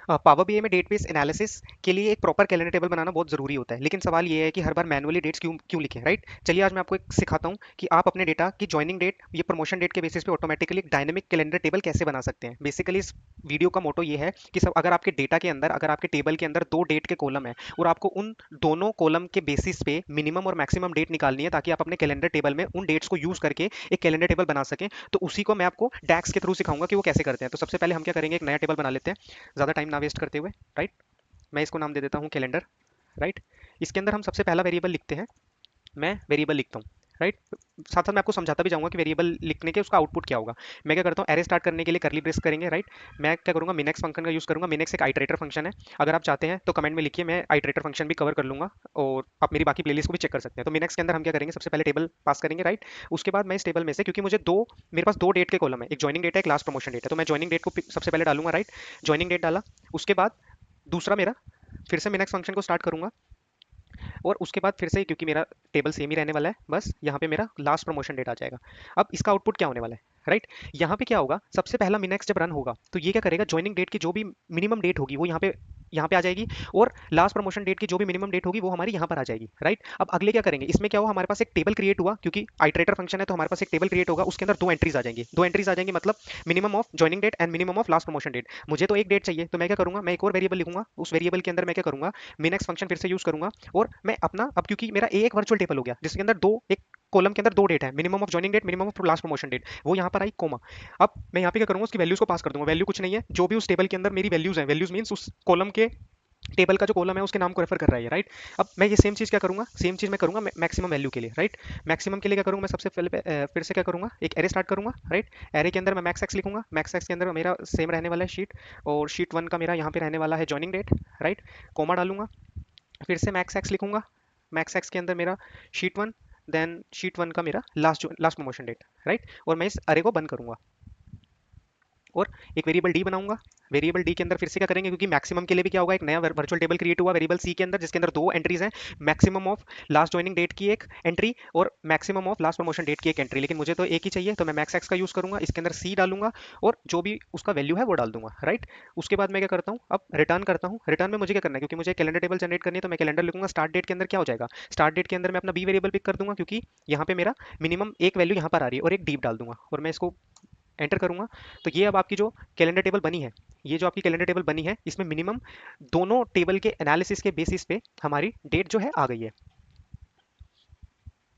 Power BI में date based analysis के लिए एक प्रॉपर कैलेंडर टेबल बनाना बहुत जरूरी होता है, लेकिन सवाल ये है कि हर बार मैनुअली डेट्स क्यों क्यों लिखें, राइट? चलिए आज मैं आपको एक सिखाता हूँ कि आप अपने डेटा की ज्वाइनिंग डेट, ये प्रमोशन डेट के बेसिस पे ऑटोमेटिकली एक डायनेमिक कैलेंडर टेबल कैसे बना सकते हैं। बेसिकली इस वीडियो का मोटो ये है कि सब अगर आपके डेटा के अंदर, अगर आपके टेबल के अंदर दो डेट के कॉलम है और आपको उन दोनों कॉलम के बेसिस पे मिनिमम और मैक्सिमम डेट निकालनी है ताकि आप अपने कैलेंडर टेबल में उन डेट्स को यूज करके एक कैलेंडर टेबल बना सकें, तो उसी को मैं आपको डैक्स के थ्रू सिखाऊंगा कि वो कैसे करते हैं। तो सबसे पहले हम क्या करेंगे, एक नया टेबल बना लेते हैं ज़्यादा टाइम ना वेस्ट करते हुए, राइट? मैं इसको नाम दे देता हूँ कैलेंडर, राइट? इसके अंदर हम सबसे पहला वेरिएबल लिखते हैं, मैं वेरिएबल लिखता हूँ, राइट? साथ साथ मैं आपको समझाता भी जाऊंगा कि वेरिएबल लिखने के उसका आउटपुट क्या होगा। मैं क्या करता हूँ, एरे स्टार्ट करने के लिए करली ब्रेस करेंगे, राइट? मैं क्या करूंगा, मिनेक्स फंक्शन का यूज करूंगा। मिनेक्स एक आइटरेटर फंक्शन है, अगर आप चाहते हैं तो कमेंट में लिखिए, मैं आइटरेटर फंक्शन भी कवर कर लूंगा और आप मेरी बाकी प्लेलिस्ट को भी चेक कर सकते हैं। तो मिनेक्स के अंदर हम क्या करेंगे, सबसे पहले टेबल पास करेंगे, राइट? उसके बाद मैं इस टेबल में से, क्योंकि मुझे दो, मेरे पास दो डेट के कॉलम है, एक ज्वाइनिंग डेट है, एक लास्ट प्रमोशन डेट है, तो मैं ज्वाइनिंग डेट को सबसे पहले डालूंगा, राइट? ज्वाइनिंग डेट डाला, उसके बाद दूसरा मेरा, फिर से मिनेक्स फंक्शन को स्टार्ट करूंगा और उसके बाद फिर से, क्योंकि मेरा टेबल सेम ही रहने वाला है, बस यहाँ पे मेरा लास्ट प्रमोशन डेट आ जाएगा। अब इसका आउटपुट क्या होने वाला है, राइट? यहाँ पे क्या होगा, सबसे पहला मिनेक्स जब रन होगा तो ये क्या करेगा, ज्वाइनिंग डेट की जो भी मिनिमम डेट होगी वो यहाँ पे आ जाएगी, और लास्ट प्रमोशन डेट की जो भी मिनिमम डेट होगी वो हमारी यहाँ पर आ जाएगी, राइट? अब अगले क्या करेंगे, इसमें क्या हुआ, हमारे पास एक टेबल क्रिएट हुआ, क्योंकि आइटरेटर फंक्शन है तो हमारे पास एक टेबल क्रिएट होगा, उसके अंदर दो एंट्रीज आ जाएंगी, दो एंट्रीज आ जाएंगी, मतलब minimum of joining date and minimum of last promotion date. मुझे तो एक डेट चाहिए, तो मैं क्या करूंगा, मैं एक और वेरिएबल लिखूंगा, उस वेरिएबल के अंदर मैं क्या करूंगा, मिनेक्स फंक्शन फिर से यूज करूंगा, और मैं अपना, अब क्योंकि मेरा एक वर्चुअल टेबल हो गया जिसके अंदर दो, एक कॉलम के अंदर दो डेट है, minimum of joining date, minimum of last promotion date, वो यहाँ पर आई कोमा। अब मैं यहाँ पे क्या करूंगा, उसकी वैल्यूज को पास कर दूंगा। वैल्यू कुछ नहीं है, जो भी उस टेबल के अंदर मेरी वैल्यूज है, वैल्यूज मींस उस कॉलम के, टेबल का जो कॉलम है उसके नाम को रेफर कर रहा है, राइट? अब मैं ये सेम चीज क्या करूंगा, सेम चीज मैं करूंगा मैक्सिमम वैल्यू के लिए, राइट? मैक्सिमम के लिए क्या करूंगा, मैं सबसे पहले फिर से क्या करूंगा, एक एरे स्टार्ट करूंगा, राइट? एरे के अंदर मैं मैक्स एक्स लिखूंगा, मैक्स एक्स के अंदर मेरा सेम रहने वाला है शीट, और शीट वन का मेरा यहाँ पे रहने वाला है जॉइनिंग डेट, राइट? कोमा डालूंगा, फिर से मैक्स एक्स लिखूंगा, मैक्स एक्स के अंदर मेरा sheet one, then sheet one का मेरा last last promotion date, right? और मैं इस अरे को बंद करूंगा और एक वेरिएबल डी बनाऊंगा। वेरिएबल डी के अंदर फिर से क्या करेंगे, क्योंकि मैक्सिमम के लिए भी क्या होगा, एक नया वर्चुअल टेबल क्रिएट हुआ वेरिएबल सी के अंदर, जिसके अंदर दो एंट्रीज हैं, maximum of last joining date की एक एंट्री और maximum of last promotion date की एक एंट्री, लेकिन मुझे तो एक ही चाहिए, तो मैं मैक्स एक्स का यूज करूंगा, इसके अंदर सी डालूंगा और जो भी उसका वैल्यू है वो डाल दूंगा, राइट? उसके बाद मैं क्या करता हूँ, अब रिटर्न करता हूँ। रिटर्न में मुझे क्या करना है, क्योंकि मुझे कैलेंडर टेबल जनरेट करनी है, तो मैं कैलेंडर लिखूंगा। स्टार्ट डेट के अंदर क्या हो जाएगा, स्टार्ट डेट के अंदर मैं अपना बी वेरिएबल पिक कर दूंगा, क्योंकि यहाँ पे मेरा मिनिमम एक वैल्यू यहाँ पर आ रही है, और एक डीप डाल दूंगा और मैं इसको एंटर करूंगा। तो ये अब आपकी जो कैलेंडर टेबल बनी है, ये जो आपकी कैलेंडर टेबल बनी है, इसमें मिनिमम दोनों टेबल के एनालिसिस के बेसिस पे हमारी डेट जो है आ गई है।